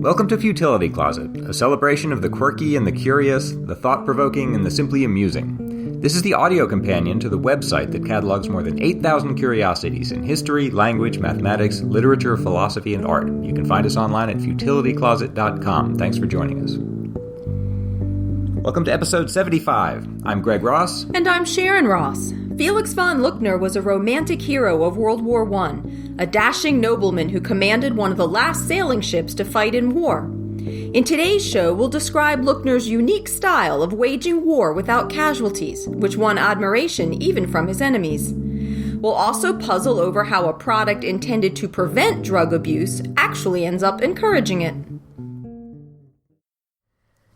Welcome to Futility Closet, a celebration of the quirky and the curious, the thought-provoking and the simply amusing. This is the audio companion to the website that catalogs more than 8,000 curiosities in history, language, mathematics, literature, philosophy, and art. You can find us online at futilitycloset.com. Thanks for joining us. Welcome to episode 75. I'm Greg Ross. And I'm Sharon Ross. Felix von Luckner was a romantic hero of World War I, a dashing nobleman who commanded one of the last sailing ships to fight in war. In today's show, we'll describe Luckner's unique style of waging war without casualties, which won admiration even from his enemies. We'll also puzzle over how a product intended to prevent drug abuse actually ends up encouraging it.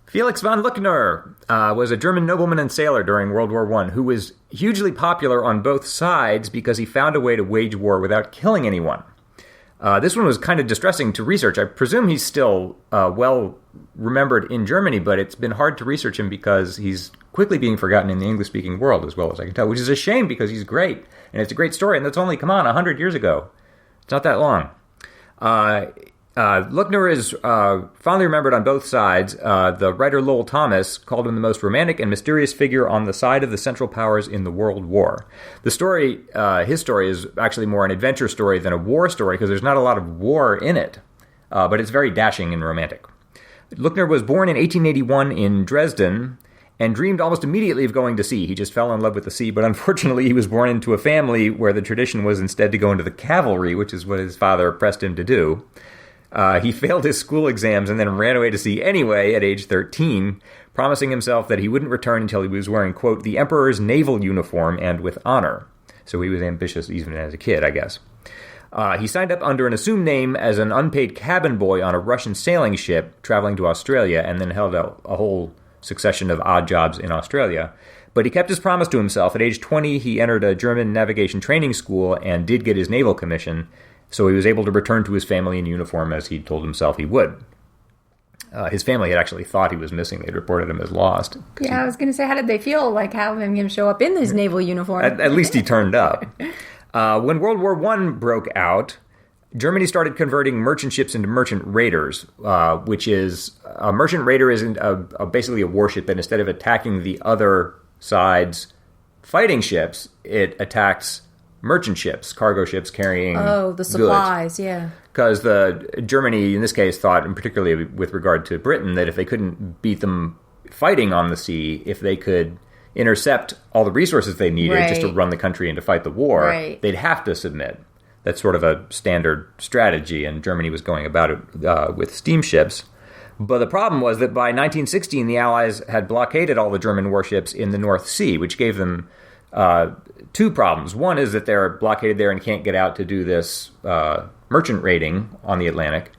Felix von Luckner was a German nobleman and sailor during World War I who was hugely popular on both sides because he found a way to wage war without killing anyone. This one was kind of distressing to research. I presume he's still well remembered in Germany, but it's been hard to research him because he's quickly being forgotten in the English-speaking world, as well as I can tell, which is a shame because he's great, and it's a great story, and that's only, 100 years ago. It's not that long. Luckner is fondly remembered on both sides. The writer Lowell called him the most romantic and mysterious figure on the side of the Central Powers in the World War. The story, his story, is actually more an adventure story than a war story because there's not a lot of war in it, but it's very dashing and romantic. Luckner was born in 1881 in Dresden and dreamed almost immediately of going to sea. He just fell in love with the sea, but unfortunately he was born into a family where the tradition was instead to go into the cavalry, which is what his father pressed him to do. He failed his school exams and then ran away to sea anyway at age 13, promising himself that he wouldn't return until he was wearing, quote, the emperor's naval uniform and with honor. So he was ambitious even as a kid, I guess. He signed up under an assumed name as an unpaid cabin boy on a Russian sailing ship traveling to Australia and then held a whole succession of odd jobs in Australia. But he kept his promise to himself. At age 20, he entered a German navigation training school and did get his naval commission. So he was able to return to his family in uniform as he told himself he would. His family had actually thought he was missing. They'd reported him as lost. Yeah, I was going to say, how did they feel like having him show up in his naval uniform? At least he turned up. When World War I broke out, Germany started converting merchant ships into merchant raiders, which is a merchant raider isn't basically a warship that instead of attacking the other side's fighting ships, it attacks merchant ships, cargo ships carrying the supplies, goods. Yeah. Because Germany, in this case, thought, and particularly with regard to Britain, that if they couldn't beat them fighting on the sea, if they could intercept all the resources they needed just to run the country and to fight the war, they'd have to submit. That's sort of a standard strategy, and Germany was going about it with steamships. But the problem was that by 1916, the Allies had blockaded all the German warships in the North Sea, which gave them two problems. One is that they're blockaded there and can't get out to do this merchant raiding on the Atlantic.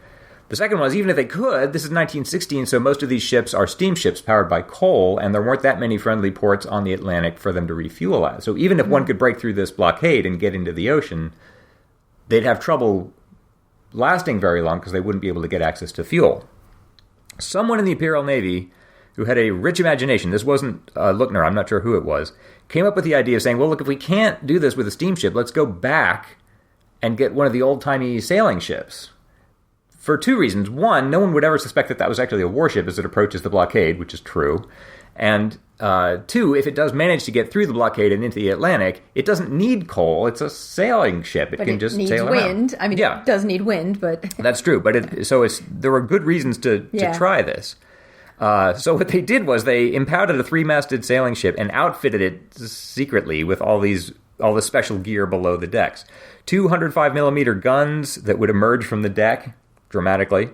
The second was, even if they could, this is 1916, so most of these ships are steamships powered by coal, and there weren't that many friendly ports on the Atlantic for them to refuel at. So even if one could break through this blockade and get into the ocean, they'd have trouble lasting very long because they wouldn't be able to get access to fuel. Someone in the Imperial Navy who had a rich imagination, this wasn't Luckner, I'm not sure who it was, came up with the idea of saying, well, look, if we can't do this with a steamship, let's go back and get one of the old-timey sailing ships. For two reasons. One, no one would ever suspect that that was actually a warship as it approaches the blockade, which is true. And two, if it does manage to get through the blockade and into the Atlantic, it doesn't need coal. It's a sailing ship. It can just sail around. But it needs wind. I mean, it does need wind, but... That's true. But there were good reasons to try this. So what they did was they impounded a 3-masted sailing ship and outfitted it secretly with all this special gear below the decks. 205mm guns that would emerge from the deck dramatically,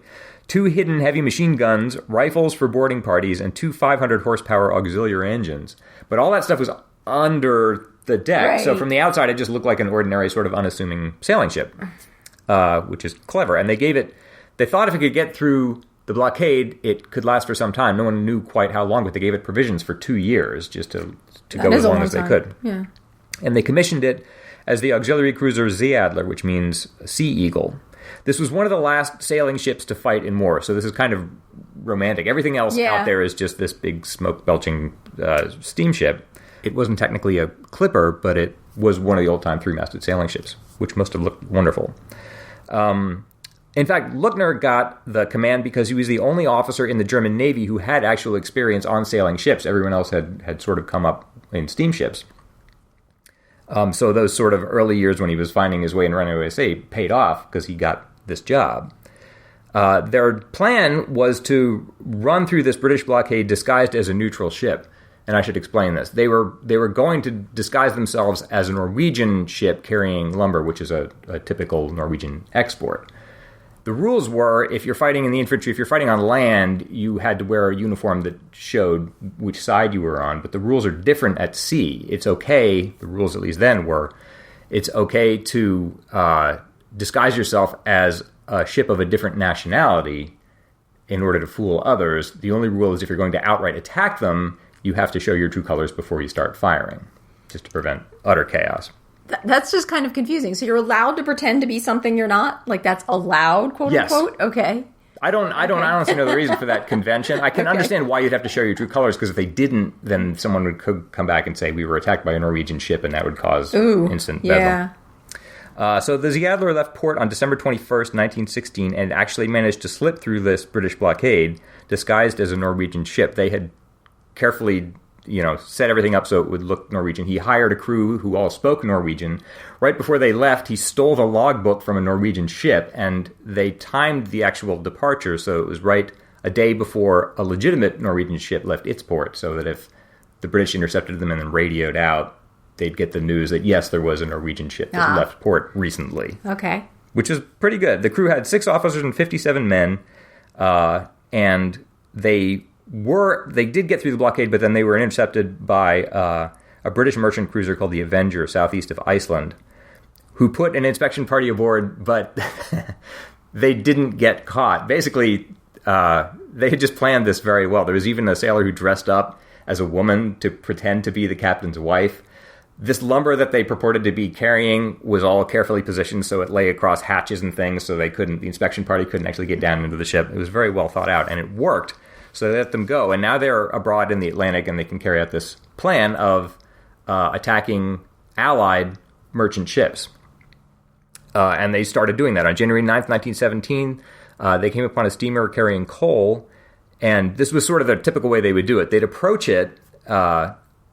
2 hidden heavy machine guns, rifles for boarding parties, and 2 500-horsepower auxiliary engines. But all that stuff was under the deck, so from the outside it just looked like an ordinary sort of unassuming sailing ship, which is clever. And they thought if it could get through the blockade, it could last for some time. No one knew quite how long, but they gave it provisions for 2 years just to go as long as they could. Yeah. And they commissioned it as the auxiliary cruiser Ze Adler, which means Sea Eagle. This was one of the last sailing ships to fight in war, so this is kind of romantic. Everything else out there is just this big smoke-belching steamship. It wasn't technically a clipper, but it was one of the old-time 3-masted sailing ships, which must have looked wonderful. In fact, Luckner got the command because he was the only officer in the German Navy who had actual experience on sailing ships. Everyone else had sort of come up in steamships. So those sort of early years when he was finding his way and running away, paid off because he got this job. Their plan was to run through this British blockade disguised as a neutral ship. And I should explain this. They were going to disguise themselves as a Norwegian ship carrying lumber, which is a typical Norwegian export. The rules were, if you're fighting in the infantry, if you're fighting on land, you had to wear a uniform that showed which side you were on. But the rules are different at sea. It's okay, the rules at least then were, it's okay to disguise yourself as a ship of a different nationality in order to fool others. The only rule is if you're going to outright attack them, you have to show your true colors before you start firing, just to prevent utter chaos. That's just kind of confusing. So you're allowed to pretend to be something you're not? Like that's allowed, quote unquote? Okay. I don't honestly know the reason for that convention. I can understand why you'd have to show your true colors, because if they didn't, then someone would come back and say we were attacked by a Norwegian ship, and that would cause instant bedlam. So the Ze Adler left port on December 21st, 1916, and actually managed to slip through this British blockade disguised as a Norwegian ship. They had carefully set everything up so it would look Norwegian. He hired a crew who all spoke Norwegian. Right before they left, he stole the logbook from a Norwegian ship, and they timed the actual departure so it was right a day before a legitimate Norwegian ship left its port, so that if the British intercepted them and then radioed out, they'd get the news that, yes, there was a Norwegian ship that left port recently. Okay. Which is pretty good. The crew had 6 officers and 57 men, and they did get through the blockade, but then they were intercepted by a British merchant cruiser called the Avenger, southeast of Iceland, who put an inspection party aboard, but they didn't get caught. Basically, they had just planned this very well. There was even a sailor who dressed up as a woman to pretend to be the captain's wife. This lumber that they purported to be carrying was all carefully positioned so it lay across hatches and things, so the inspection party couldn't actually get down into the ship. It was very well thought out, and it worked. So they let them go, and now they're abroad in the Atlantic, and they can carry out this plan of attacking Allied merchant ships. And they started doing that. On January 9th, 1917, they came upon a steamer carrying coal, and this was sort of the typical way they would do it. They'd approach it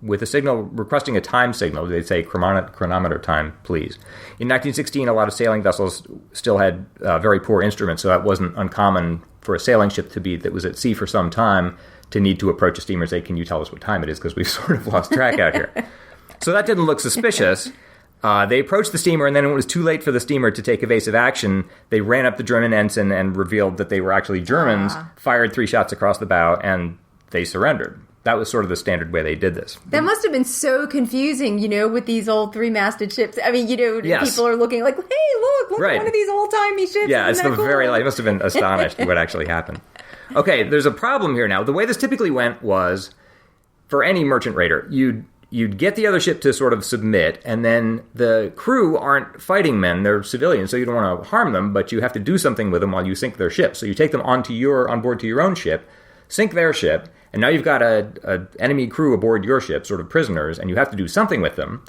with a signal, requesting a time signal. They'd say, chronometer time, please. In 1916, a lot of sailing vessels still had very poor instruments, so that wasn't uncommon for a sailing ship that was at sea for some time to need to approach a steamer and say, can you tell us what time it is? Because we've sort of lost track out here. So that didn't look suspicious. They approached the steamer, and then when it was too late for the steamer to take evasive action, they ran up the German ensign and revealed that they were actually Germans, fired 3 shots across the bow, and they surrendered. That was sort of the standard way they did this. That must have been so confusing, with these old 3-masted ships. I mean, yes. People are looking like, hey, look right. At one of these old-timey ships. Yeah, it's Isn't that cool? I must have been astonished at what actually happened. Okay, there's a problem here now. The way this typically went was, for any merchant raider, you'd get the other ship to sort of submit, and then the crew aren't fighting men, they're civilians, so you don't want to harm them, but you have to do something with them while you sink their ship. So you take them on board to your own ship, sink their ship, and now you've got a enemy crew aboard your ship, sort of prisoners, and you have to do something with them.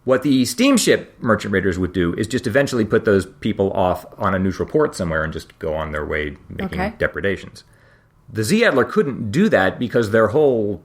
What the steamship merchant raiders would do is just eventually put those people off on a neutral port somewhere and just go on their way making depredations. The Ze Adler couldn't do that because their whole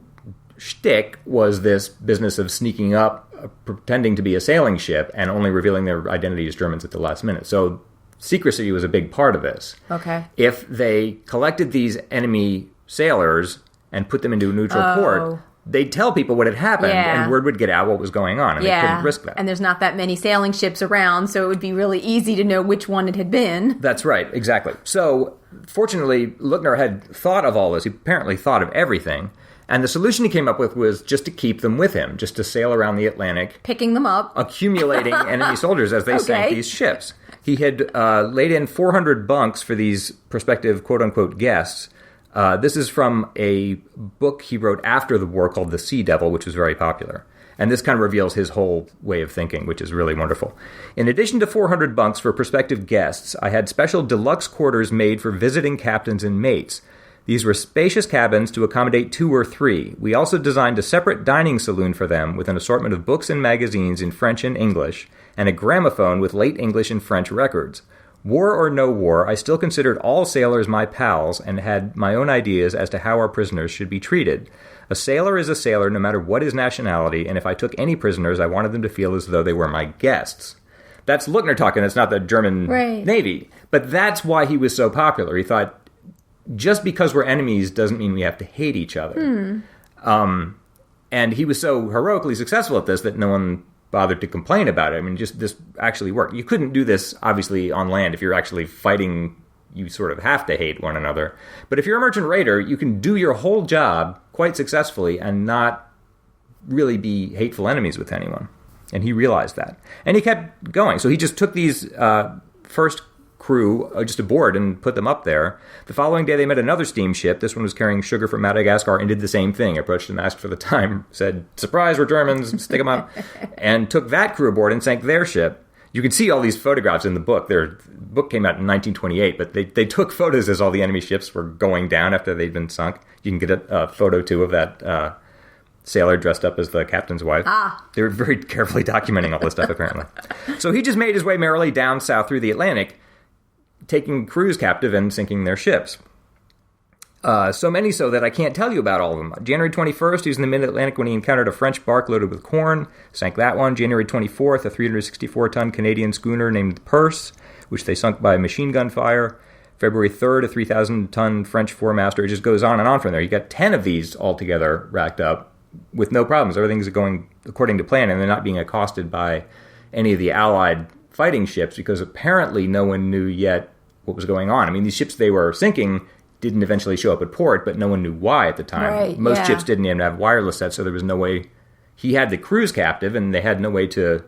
shtick was this business of sneaking up, pretending to be a sailing ship, and only revealing their identity as Germans at the last minute. So secrecy was a big part of this. Okay. If they collected these enemy sailors and put them into a neutral port, they'd tell people what had happened, and word would get out what was going on, and they couldn't risk that. And there's not that many sailing ships around, so it would be really easy to know which one it had been. That's right, exactly. So, fortunately, Luckner had thought of all this. He apparently thought of everything, and the solution he came up with was just to keep them with him, just to sail around the Atlantic. Picking them up. Accumulating enemy soldiers as they sank these ships. He had laid in 400 bunks for these prospective quote-unquote guests. This is from a book he wrote after the war called The Sea Devil, which was very popular. And this kind of reveals his whole way of thinking, which is really wonderful. In addition to 400 bunks for prospective guests, I had special deluxe quarters made for visiting captains and mates. These were spacious cabins to accommodate 2 or 3. We also designed a separate dining saloon for them with an assortment of books and magazines in French and English, and a gramophone with late English and French records. War or no war, I still considered all sailors my pals and had my own ideas as to how our prisoners should be treated. A sailor is a sailor no matter what his nationality, and if I took any prisoners, I wanted them to feel as though they were my guests. That's Luckner talking, that's not the German Navy. But that's why he was so popular. He thought, just because we're enemies doesn't mean we have to hate each other. And he was so heroically successful at this that no one bothered to complain about it. I mean, just this actually worked. You couldn't do this, obviously, on land. If you're actually fighting, you sort of have to hate one another. But if you're a merchant raider, you can do your whole job quite successfully and not really be hateful enemies with anyone. And he realized that. And he kept going. So he just took these first crew just aboard and put them up there. The following day, they met another steamship. This one was carrying sugar from Madagascar and did the same thing. Approached them, asked for the time, said, "Surprise, we're Germans, stick them up." And took that crew aboard and sank their ship. You can see all these photographs in the book. Their book came out in 1928, but they took photos as all the enemy ships were going down after they'd been sunk. You can get a photo, too, of that sailor dressed up as the captain's wife. They were very carefully documenting all this stuff, apparently. So he just made his way merrily down south through the Atlantic, taking crews captive and sinking their ships. So many so that I can't tell you about all of them. January 21st, he was in the mid-Atlantic when he encountered a French bark loaded with corn, sank that one. January 24th, a 364-ton Canadian schooner named Perse, which they sunk by machine gun fire. February 3rd, a 3,000-ton French four-master. It just goes on and on from there. You got 10 of these altogether racked up with no problems. Everything's going according to plan, and they're not being accosted by any of the Allied fighting ships because apparently no one knew yet what was going on. I mean, these ships they were sinking didn't eventually show up at port, but no one knew why at the time. Most ships didn't even have wireless sets, so there was no way. He had the crews captive, and they had no way to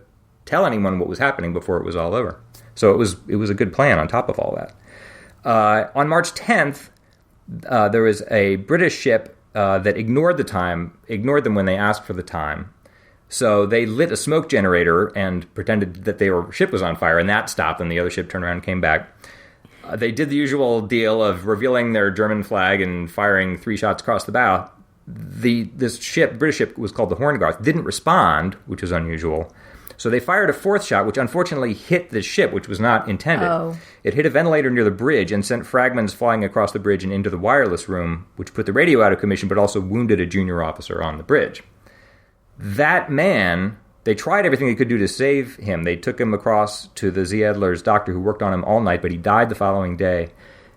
tell anyone what was happening before it was all over. So it was a good plan on top of all that. On March 10th, there was a British ship that ignored them when they asked for the time. So they lit a smoke generator and pretended that their ship was on fire, and that stopped, and the other ship turned around and came back. They did the usual deal of revealing their German flag and firing 3 shots across the bow. This British ship, was called the Horngarth, didn't respond, which was unusual. So they fired a 4th shot, which unfortunately hit the ship, which was not intended. It hit a ventilator near the bridge and sent fragments flying across the bridge and into the wireless room, which put the radio out of commission, but also wounded a junior officer on the bridge. That man, they tried everything they could do to save him. They took him across to the Ze Adler's doctor who worked on him all night, but he died the following day.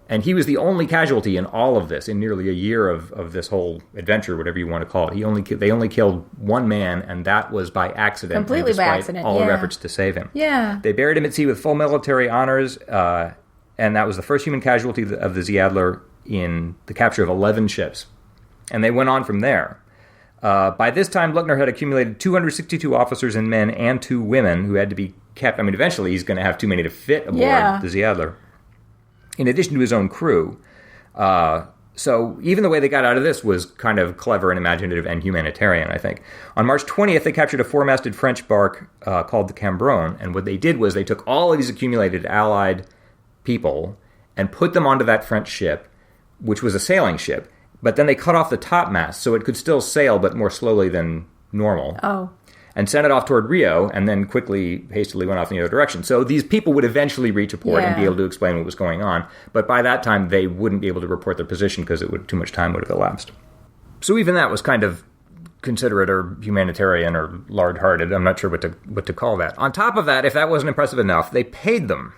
And he was the only casualty in all of this, in nearly a year of this whole adventure, whatever you want to call it. They only killed one man, and that was by accident. Completely by accident, all their efforts to save him. Yeah. They buried him at sea with full military honors, and that was the first human casualty of the Ze Adler in the capture of 11 ships. And they went on from there. By this time, Luckner had accumulated 262 officers and men and 2 women who had to be kept. I mean, eventually he's going to have too many to fit aboard the Ze Adler, in addition to his own crew. So even the way they got out of this was kind of clever and imaginative and humanitarian, I think. On March 20th, they captured a 4-masted French bark called the Cambronne, and what they did was they took all of these accumulated Allied people and put them onto that French ship, which was a sailing ship. But then they cut off the topmast so it could still sail, but more slowly than normal. And sent it off toward Rio, and then hastily went off in the other direction. So these people would eventually reach a port and be able to explain what was going on. But by that time, they wouldn't be able to report their position because too much time would have elapsed. So even that was kind of considerate or humanitarian or large-hearted. I'm not sure what to call that. On top of that, if that wasn't impressive enough, they paid them.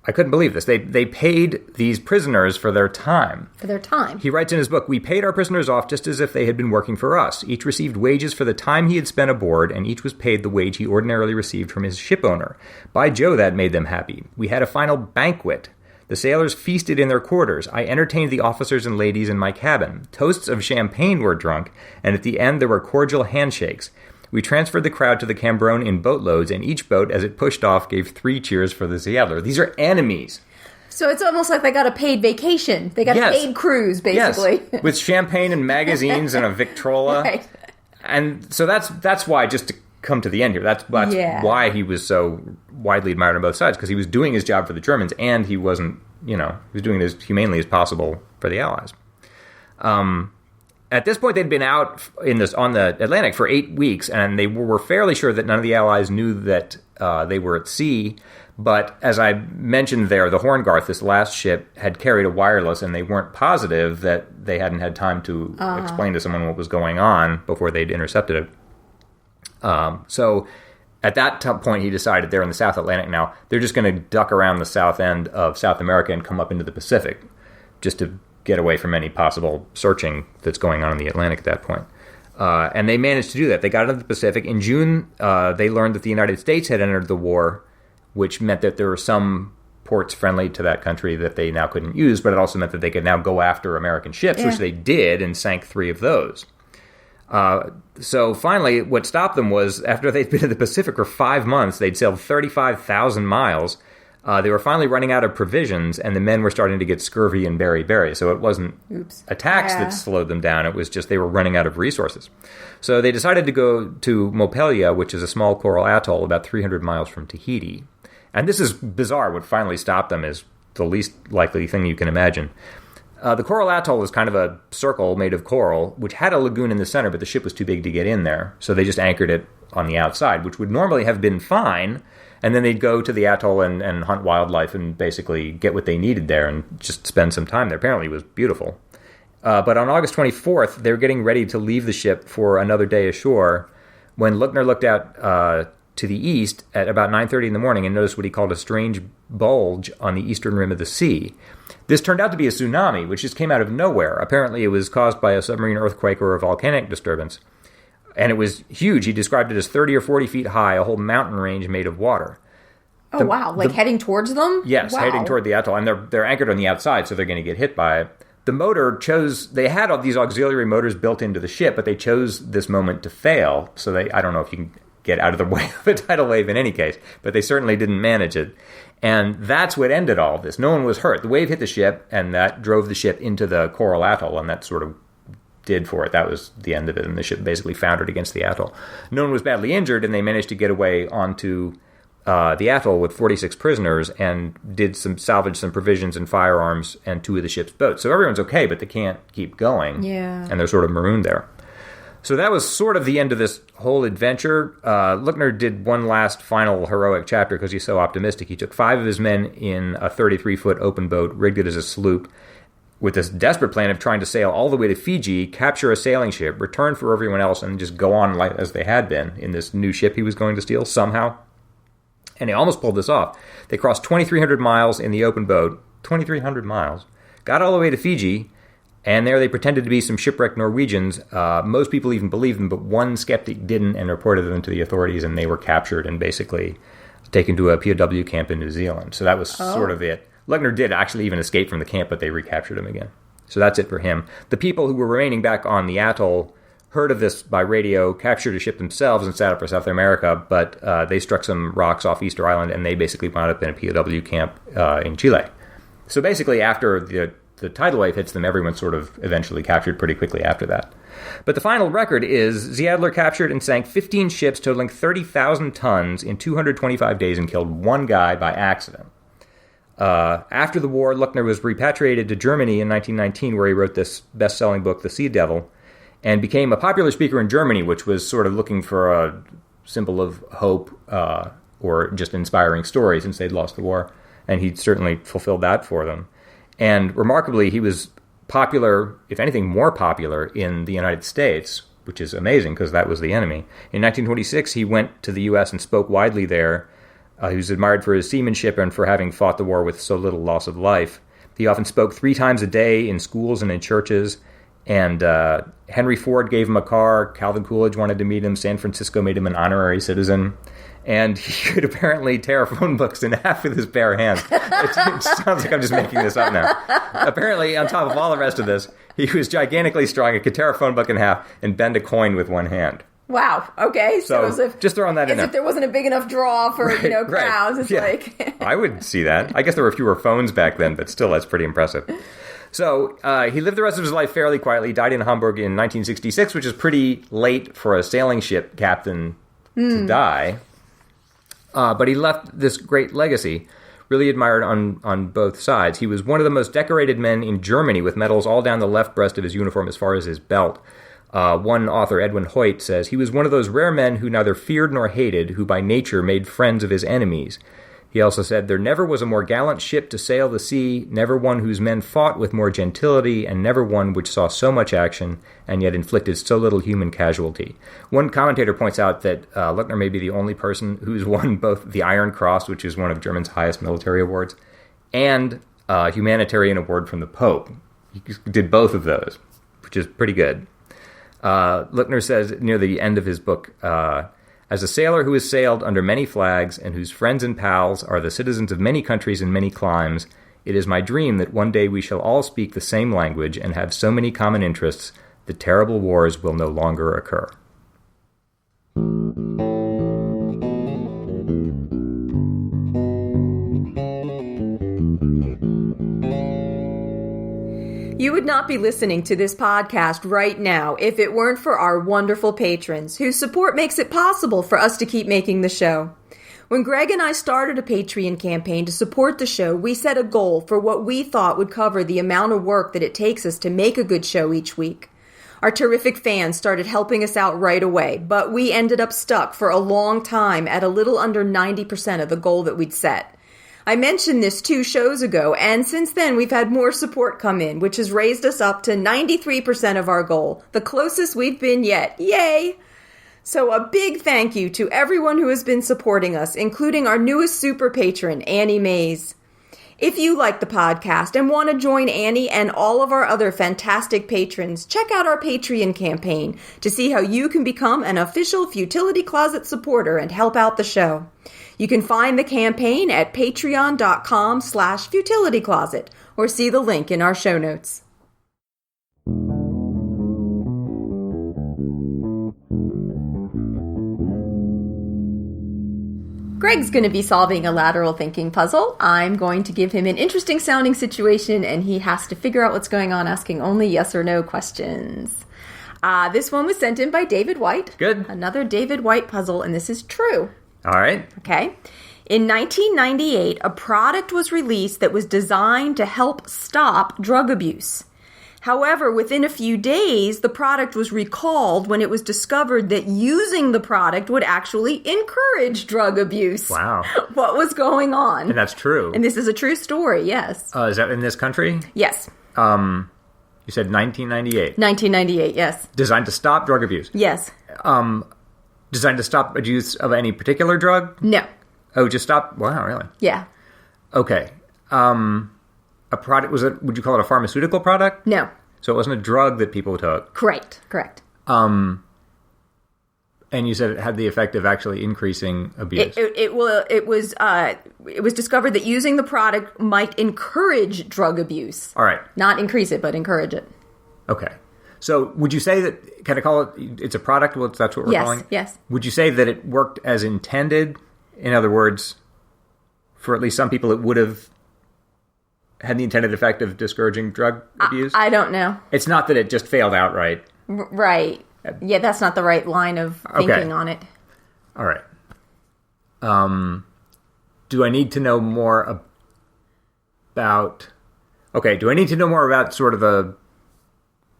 I couldn't believe this. They paid these prisoners for their time. For their time. He writes in his book, "We paid our prisoners off just as if they had been working for us. Each received wages for the time he had spent aboard, and each was paid the wage he ordinarily received from his ship owner. By Joe, that made them happy. We had a final banquet. The sailors feasted in their quarters. I entertained the officers and ladies in my cabin. Toasts of champagne were drunk, and at the end there were cordial handshakes. We transferred the crowd to the Cambronne in boatloads, and each boat, as it pushed off, gave 3 cheers for the Ze Adler." These are enemies. So it's almost like they got a paid vacation. They got a paid cruise, basically. Yes, with champagne and magazines and a Victrola. Right. And so that's why, just to come to the end here, that's why he was so widely admired on both sides, because he was doing his job for the Germans, and he wasn't, he was doing it as humanely as possible for the Allies. At this point, they'd been out on the Atlantic for 8 weeks, and they were fairly sure that none of the Allies knew that they were at sea. But as I mentioned there, the Horngarth, this last ship, had carried a wireless, and they weren't positive that they hadn't had time to explain to someone what was going on before they'd intercepted it. So at that point, he decided they're in the South Atlantic now. They're just going to duck around the south end of South America and come up into the Pacific just to get away from any possible searching that's going on in the Atlantic at that point. And they managed to do that. They got into the Pacific. In June, they learned that the United States had entered the war, which meant that there were some ports friendly to that country that they now couldn't use, but it also meant that they could now go after American ships, which they did, and sank 3 of those. So finally, what stopped them was, after they'd been in the Pacific for 5 months, they'd sailed 35,000 miles. They were finally running out of provisions, and the men were starting to get scurvy and beriberi. So it wasn't attacks that slowed them down. It was just they were running out of resources. So they decided to go to Mopelia, which is a small coral atoll about 300 miles from Tahiti. And this is bizarre. What finally stopped them is the least likely thing you can imagine. The coral atoll is kind of a circle made of coral, which had a lagoon in the center, but the ship was too big to get in there. So they just anchored it on the outside, which would normally have been fine. And then they'd go to the atoll and hunt wildlife and basically get what they needed there and just spend some time there. Apparently it was beautiful. But on August 24th, they were getting ready to leave the ship for another day ashore when Luckner looked out to the east at about 9:30 in the morning and noticed what he called a strange bulge on the eastern rim of the sea. This turned out to be a tsunami, which just came out of nowhere. Apparently it was caused by a submarine earthquake or a volcanic disturbance. And it was huge. He described it as 30 or 40 feet high, a whole mountain range made of water. Oh, wow. Like heading towards them? Yes, heading toward the atoll. And they're anchored on the outside, so they're going to get hit by it. The motor they had all these auxiliary motors built into the ship, but they chose this moment to fail. So I don't know if you can get out of the way of a tidal wave in any case, but they certainly didn't manage it. And that's what ended all of this. No one was hurt. The wave hit the ship, and that drove the ship into the coral atoll, and that sort of did for it. That was the end of it, and the ship basically foundered against the atoll. No one was badly injured, and they managed to get away onto the atoll with 46 prisoners and did salvage some provisions and firearms and 2 of the ship's boats. So everyone's okay, but they can't keep going. Yeah. And they're sort of marooned there. So that was sort of the end of this whole adventure. Luckner did one last final heroic chapter because he's so optimistic. He took 5 of his men in a 33-foot open boat, rigged it as a sloop, with this desperate plan of trying to sail all the way to Fiji, capture a sailing ship, return for everyone else, and just go on like as they had been in this new ship he was going to steal somehow. And he almost pulled this off. They crossed 2,300 miles in the open boat, 2,300 miles, got all the way to Fiji, and there they pretended to be some shipwrecked Norwegians. Most people even believed them, but one skeptic didn't and reported them to the authorities, and they were captured and basically taken to a POW camp in New Zealand. So that was sort of it. Luckner did actually even escape from the camp, but they recaptured him again. So that's it for him. The people who were remaining back on the atoll heard of this by radio, captured a ship themselves, and set up for South America, but they struck some rocks off Easter Island, and they basically wound up in a POW camp in Chile. So basically, after the tidal wave hits them, everyone's sort of eventually captured pretty quickly after that. But the final record is Ze Adler captured and sank 15 ships totaling 30,000 tons in 225 days and killed 1 guy by accident. After the war, Luckner was repatriated to Germany in 1919, where he wrote this best-selling book, The Sea Devil, and became a popular speaker in Germany, which was sort of looking for a symbol of hope or just inspiring story since they'd lost the war. And he certainly fulfilled that for them. And remarkably, he was popular, if anything, more popular in the United States, which is amazing because that was the enemy. In 1926, he went to the U.S. and spoke widely there. He was admired for his seamanship and for having fought the war with so little loss of life. He often spoke 3 times a day in schools and in churches. And Henry Ford gave him a car. Calvin Coolidge wanted to meet him. San Francisco made him an honorary citizen. And he could apparently tear phone books in half with his bare hands. It sounds like I'm just making this up now. Apparently, on top of all the rest of this, he was gigantically strong. He could tear a phone book in half and bend a coin with one hand. Wow. Okay. So as if, just throwing that in there. As if there wasn't a big enough draw for crowds. It's like I would see that. I guess there were fewer phones back then, but still, that's pretty impressive. So he lived the rest of his life fairly quietly. He died in Hamburg in 1966, which is pretty late for a sailing ship captain to die. But he left this great legacy, really admired on both sides. He was one of the most decorated men in Germany, with medals all down the left breast of his uniform as far as his belt. One author, Edwin Hoyt, says, he was one of those rare men who neither feared nor hated, who by nature made friends of his enemies. He also said, there never was a more gallant ship to sail the sea, never one whose men fought with more gentility, and never one which saw so much action, and yet inflicted so little human casualty. One commentator points out that Luckner may be the only person who's won both the Iron Cross, which is one of Germany's highest military awards, and a humanitarian award from the Pope. He did both of those, which is pretty good. Luckner says near the end of his book, as a sailor who has sailed under many flags and whose friends and pals are the citizens of many countries and many climes, it is my dream that one day we shall all speak the same language and have so many common interests that terrible wars will no longer occur. You would not be listening to this podcast right now if it weren't for our wonderful patrons, whose support makes it possible for us to keep making the show. When Greg and I started a Patreon campaign to support the show, we set a goal for what we thought would cover the amount of work that it takes us to make a good show each week. Our terrific fans started helping us out right away, but we ended up stuck for a long time at a little under 90% of the goal that we'd set. I mentioned this 2 shows ago, and since then we've had more support come in, which has raised us up to 93% of our goal, the closest we've been yet. Yay! So a big thank you to everyone who has been supporting us, including our newest super patron, Annie Mays. If you like the podcast and want to join Annie and all of our other fantastic patrons, check out our Patreon campaign to see how you can become an official Futility Closet supporter and help out the show. You can find the campaign at patreon.com/futilitycloset or see the link in our show notes. Greg's going to be solving a lateral thinking puzzle. I'm going to give him an interesting sounding situation, and he has to figure out what's going on, asking only yes or no questions. This one was sent in by David White. Good. Another David White puzzle, and this is true. All right. Okay. In 1998, a product was released that was designed to help stop drug abuse. However, within a few days, the product was recalled when it was discovered that using the product would actually encourage drug abuse. Wow. What was going on? And that's true. And this is a true story, yes. Is that in this country? Yes. You said 1998. 1998, yes. Designed to stop drug abuse. Yes. Designed to stop abuse of any particular drug? No. Oh, just stop? Wow, really? Yeah. Okay. A product, would you call it a pharmaceutical product? No. So it wasn't a drug that people took? Correct. And you said it had the effect of actually increasing abuse. It was discovered that using the product might encourage drug abuse. All right. Not increase it, but encourage it. Okay. So would you say that, can I call it, it's a product? Well, that's what we're calling it? Yes. Would you say that it worked as intended? In other words, for at least some people, it would have had the intended effect of discouraging drug abuse? I don't know. It's not that it just failed outright. Right. Yeah, that's not the right line of thinking on it. All right. Do I need to know more about... Okay, do I need to know more about sort of the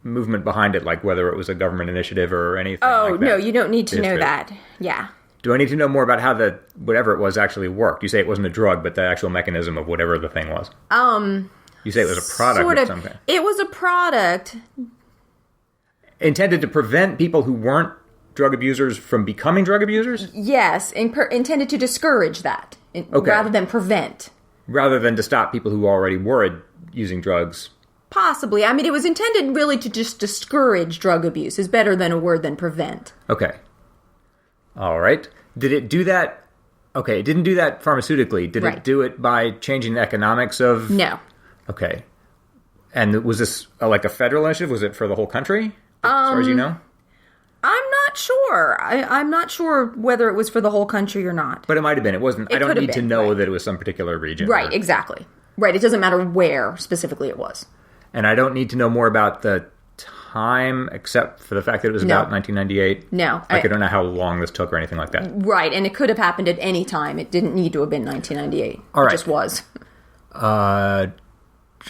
movement behind it, like whether it was a government initiative or anything like that? No, you don't need to know that. Yeah. Do I need to know more about how whatever it was actually worked? You say it wasn't a drug, but the actual mechanism of whatever the thing was. You say it was a product sort of of something. It was a product intended to prevent people who weren't drug abusers from becoming drug abusers? Yes, intended to discourage that rather than prevent. Rather than to stop people who already were using drugs. Possibly. I mean, it was intended really to just discourage drug abuse. Is better than a word than prevent. Okay. All right. Did it do that? Okay, it didn't do that pharmaceutically. Did it do it by changing the economics of... No. Okay. And was this like a federal initiative? Was it for the whole country, as far as you know? I'm not sure. I'm not sure whether it was for the whole country or not. But it might have been. It wasn't. I don't need to know that it was some particular region. Right, exactly. Right, it doesn't matter where specifically it was. And I don't need to know more about the time, except for the fact that it was about 1998. No. I don't know how long this took or anything like that. Right, and it could have happened at any time. It didn't need to have been 1998. All right. It just was.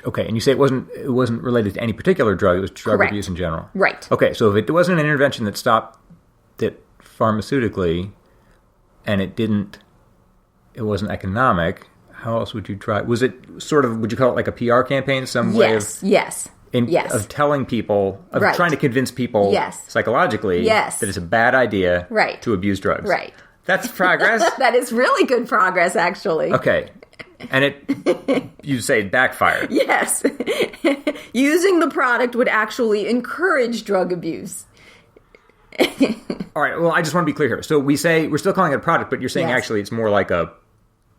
Okay, and you say it wasn't related to any particular drug, it was drug abuse in general. Right. Okay, so if it wasn't an intervention that stopped it pharmaceutically, and it didn't it wasn't economic. How else would you try? Was it sort of, would you call it like a PR campaign? Some way of... Yes. Of telling people, of trying to convince people psychologically that it's a bad idea to abuse drugs. Right. That's progress. That is really good progress, actually. Okay. And you say it backfired. Yes. Using the product would actually encourage drug abuse. All right. Well, I just want to be clear here. So we're still calling it a product, but you're saying actually it's more like a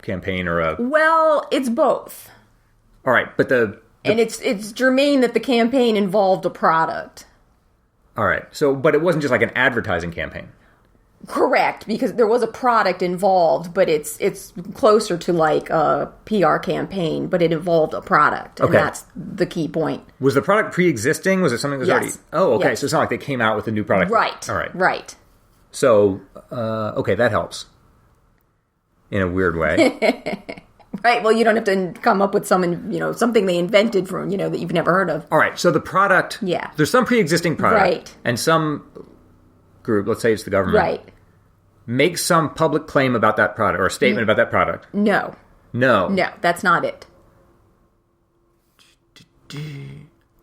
campaign or a... Well, it's both. All right. But and it's germane that the campaign involved a product. All right. So, but it wasn't just like an advertising campaign. Correct, because there was a product involved, but it's closer to like a PR campaign, but it involved a product, and that's the key point. Was the product pre-existing? Was it something that was already... Oh, okay, so it's not like they came out with a new product. Right, all right. Right. So, okay, that helps. In a weird way. Right, well, you don't have to come up with something they invented from, that you've never heard of. All right, so the product... Yeah. There's some pre-existing product. Right. And some group, let's say it's the government... Right. Make some public claim about that product or a statement about that product. No, that's not it.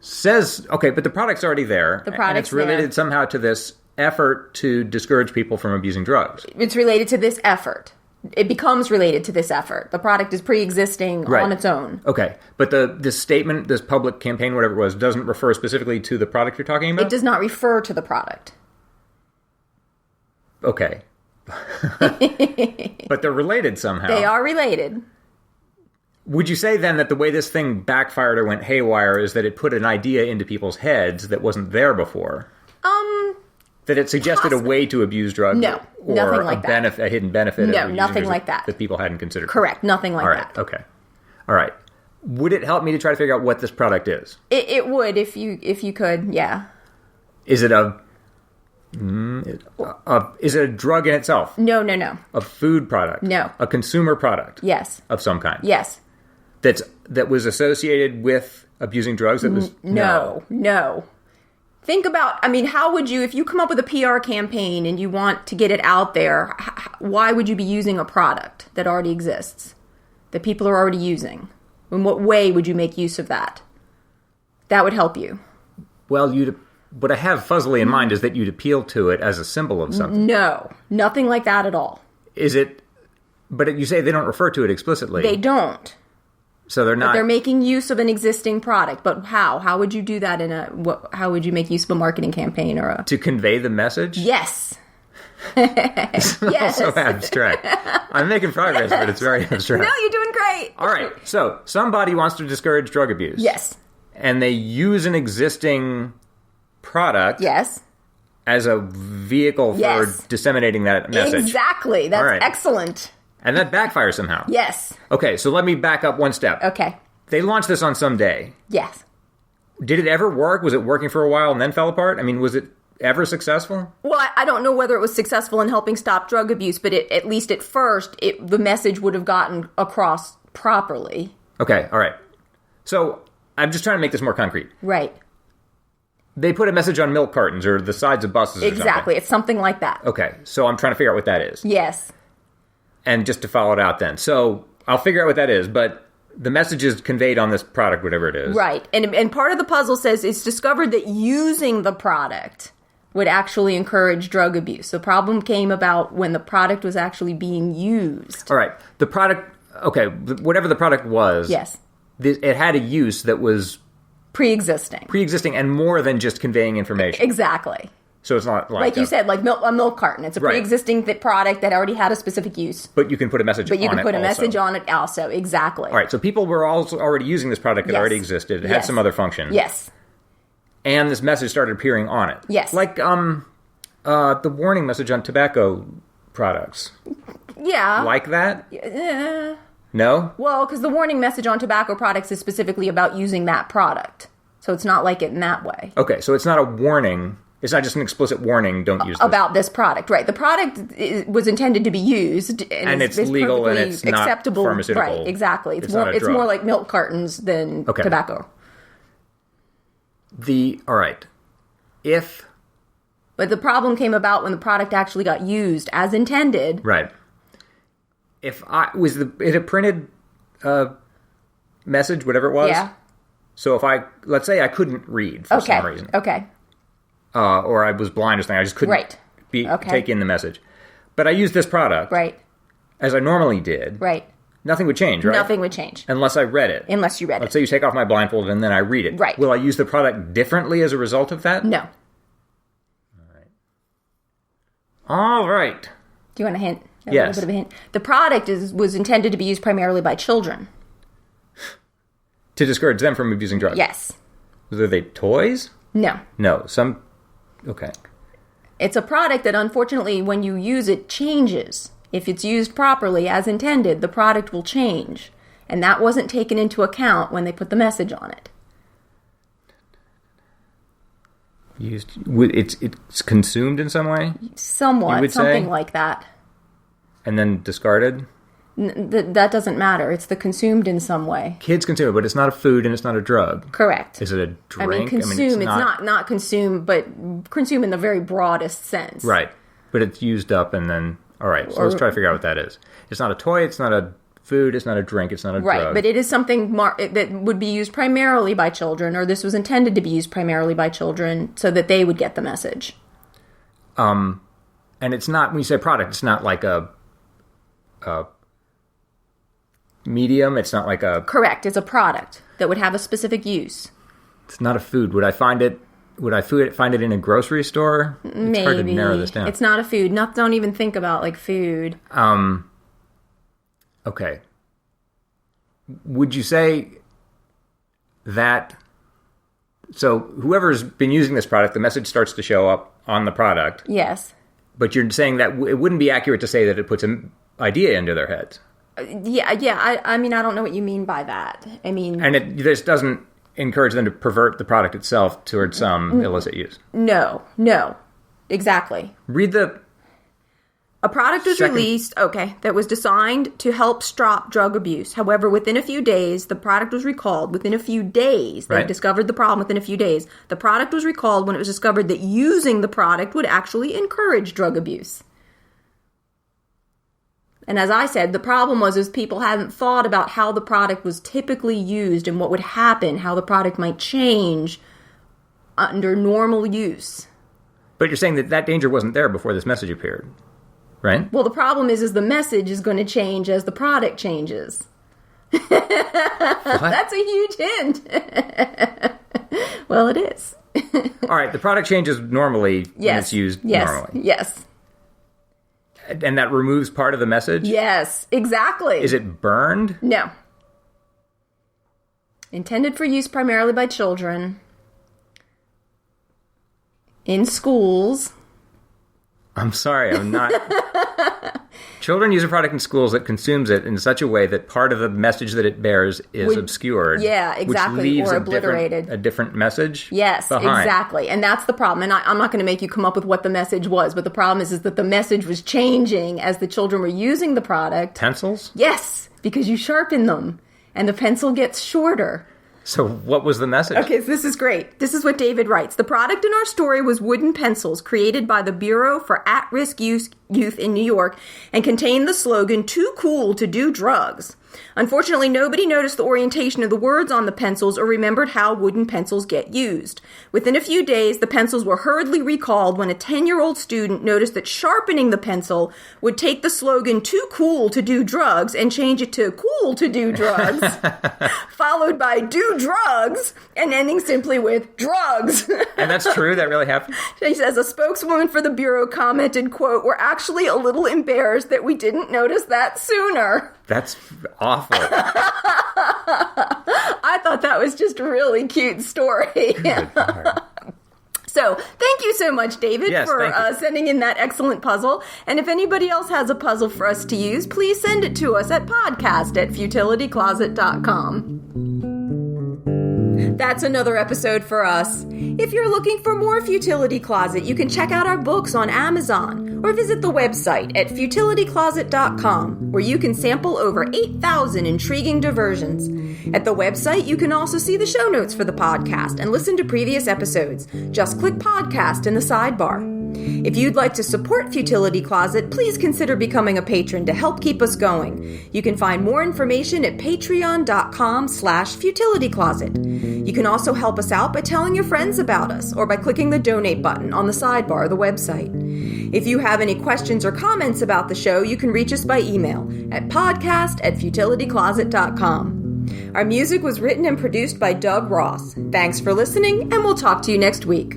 Says, okay, but the product's already there. The product's and it's related somehow to this effort to discourage people from abusing drugs. It's related to this effort. It becomes related to this effort. The product is pre-existing on its own. Okay, but this statement, this public campaign, whatever it was, doesn't refer specifically to the product you're talking about? It does not refer to the product. Okay. But they're related somehow. They are related. Would you say then that the way this thing backfired or went haywire is that it put an idea into people's heads that wasn't there before? That it suggested a way to abuse drugs? No, nothing like that. A hidden benefit? No, nothing like that. That people hadn't considered? Correct, nothing like that. Okay. All right. Would it help me to try to figure out what this product is? It would if you could, yeah. Is it is it a drug in itself? No. A food product? No. A consumer product? Yes. Of some kind? Yes. That was associated with abusing drugs? That was No. Think about, how would you, if you come up with a PR campaign and you want to get it out there, why would you be using a product that already exists, that people are already using? In what way would you make use of that? That would help you. Well, what I have fuzzily in mind is that you'd appeal to it as a symbol of something. No, nothing like that at all. Is it? But you say they don't refer to it explicitly. They don't. So they're not. But they're making use of an existing product. But how? How would you do that how would you make use of a marketing campaign or a... To convey the message? Yes. Yes. So abstract. I'm making progress, but it's very abstract. No, you're doing great. All right. So somebody wants to discourage drug abuse. Yes. And they use an existing product. Yes. As a vehicle for disseminating that message. Exactly. That's excellent. And that backfires somehow. Yes. Okay, so let me back up one step. Okay. They launched this on some day. Yes. Did it ever work? Was it working for a while and then fell apart? Was it ever successful? Well, I don't know whether it was successful in helping stop drug abuse, but at least at first, the message would have gotten across properly. Okay, all right. So I'm just trying to make this more concrete. Right. They put a message on milk cartons or the sides of buses or something. Exactly. It's something like that. Okay, so I'm trying to figure out what that is. Yes. And just to follow it out then. So I'll figure out what that is, but the message is conveyed on this product, whatever it is. Right. And part of the puzzle says it's discovered that using the product would actually encourage drug abuse. The problem came about when the product was actually being used. All right. The product, okay, whatever the product was. Yes. It had a use that was... Pre-existing and more than just conveying information. Exactly. So it's not like you said, like a milk carton. It's a pre-existing product that already had a specific use. But you can put a message on it also. But you can put a message on it also, exactly. All right, so people were also already using this product that already existed. It had some other function. Yes. And this message started appearing on it. Yes. Like the warning message on tobacco products. Yeah. Like that? Yeah. No? Well, because the warning message on tobacco products is specifically about using that product. So it's not like it in that way. Okay, so it's not a warning. It's not just an explicit warning, don't use this. About this product, right. The product was intended to be used. And it's legal and it's not acceptable. Pharmaceutical. Right, exactly. It's more like milk cartons than tobacco. All right. But the problem came about when the product actually got used as intended. Right. if it a printed message, whatever it was? Yeah. So if let's say I couldn't read for some reason. Okay. Or I was blind or something, I just couldn't take in the message. But I used this product. Right. As I normally did. Right. Nothing would change, right? Nothing would change. Unless I read it. Unless you read it. Let's say you take off my blindfold and then I read it. Right. Will I use the product differently as a result of that? No. All right. Do you want a hint? Yes. A little bit of a hint. The product was intended to be used primarily by children. To discourage them from abusing drugs? Yes. Are they toys? No. No. Okay. It's a product that, unfortunately, when you use it, changes. If it's used properly, as intended, the product will change. And that wasn't taken into account when they put the message on it. It's consumed in some way? Somewhat. Something like that. And then discarded? That doesn't matter. It's the consumed in some way. Kids consume it, but it's not a food and it's not a drug. Correct. Is it a drink? I mean, consume, it's not consume, but consume in the very broadest sense. Right. But it's used up and then... All right, so let's try to figure out what that is. It's not a toy, it's not a food, it's not a drink, it's not a drug. Right, but it is something that would be used primarily by children, or this was intended to be used primarily by children so that they would get the message. And it's not, when you say product, it's not like a medium, it's not like a... Correct, it's a product that would have a specific use. It's not a food. Would I find it in a grocery store? Maybe. It's hard to narrow this down. It's not a food. Don't even think about, like, food. Okay. Would you say that... So, whoever's been using this product, the message starts to show up on the product. Yes. But you're saying that it wouldn't be accurate to say that it puts an idea into their heads. Yeah. I mean, I don't know what you mean by that. I mean... And this doesn't encourage them to pervert the product itself towards some illicit use. No. Exactly. Read the... A product was released, that was designed to help stop drug abuse. However, within a few days, the product was recalled. Within a few days, they discovered the problem within a few days. The product was recalled when it was discovered that using the product would actually encourage drug abuse. And as I said, the problem was people hadn't thought about how the product was typically used and what would happen, how the product might change under normal use. But you're saying that danger wasn't there before this message appeared, right? Well, the problem is the message is going to change as the product changes. That's a huge hint. Well, it is. All right, the product changes normally when it's used normally. Yes. And that removes part of the message? Yes, exactly. Is it burned? No. Intended for use primarily by children. In schools. I'm sorry, I'm not... Children use a product in schools that consumes it in such a way that part of the message that it bears is obscured. Yeah, exactly. Which leaves or obliterated. A different message Yes, behind. Exactly. And that's the problem. And I'm not going to make you come up with what the message was, but the problem is that the message was changing as the children were using the product. Pencils? Yes, because you sharpen them, and the pencil gets shorter. So what was the message? Okay, so this is great. This is what David writes. The product in our story was wooden pencils created by the Bureau for At-Risk Youth in New York and contained the slogan, "Too cool to do drugs." Unfortunately, nobody noticed the orientation of the words on the pencils or remembered how wooden pencils get used. Within a few days, the pencils were hurriedly recalled when a 10-year-old student noticed that sharpening the pencil would take the slogan, "Too cool to do drugs," and change it to "Cool to do drugs," followed by "Do drugs," and ending simply with "drugs." And that's true? That really happened? She says, a spokeswoman for the Bureau commented, quote, "We're actually a little embarrassed that we didn't notice that sooner." That's awful. I thought that was just a really cute story. So, thank you so much, David, for sending in that excellent puzzle. And if anybody else has a puzzle for us to use, please send it to us at podcast@futilitycloset.com. That's another episode for us. If you're looking for more Futility Closet, you can check out our books on Amazon or visit the website at futilitycloset.com, where you can sample over 8,000 intriguing diversions. At the website, you can also see the show notes for the podcast and listen to previous episodes. Just click podcast in the sidebar. If you'd like to support Futility Closet, please consider becoming a patron to help keep us going. You can find more information at patreon.com/futilitycloset. You can also help us out by telling your friends about us or by clicking the donate button on the sidebar of the website. If you have any questions or comments about the show, you can reach us by email at podcast@futilitycloset.com. Our music was written and produced by Doug Ross. Thanks for listening, and we'll talk to you next week.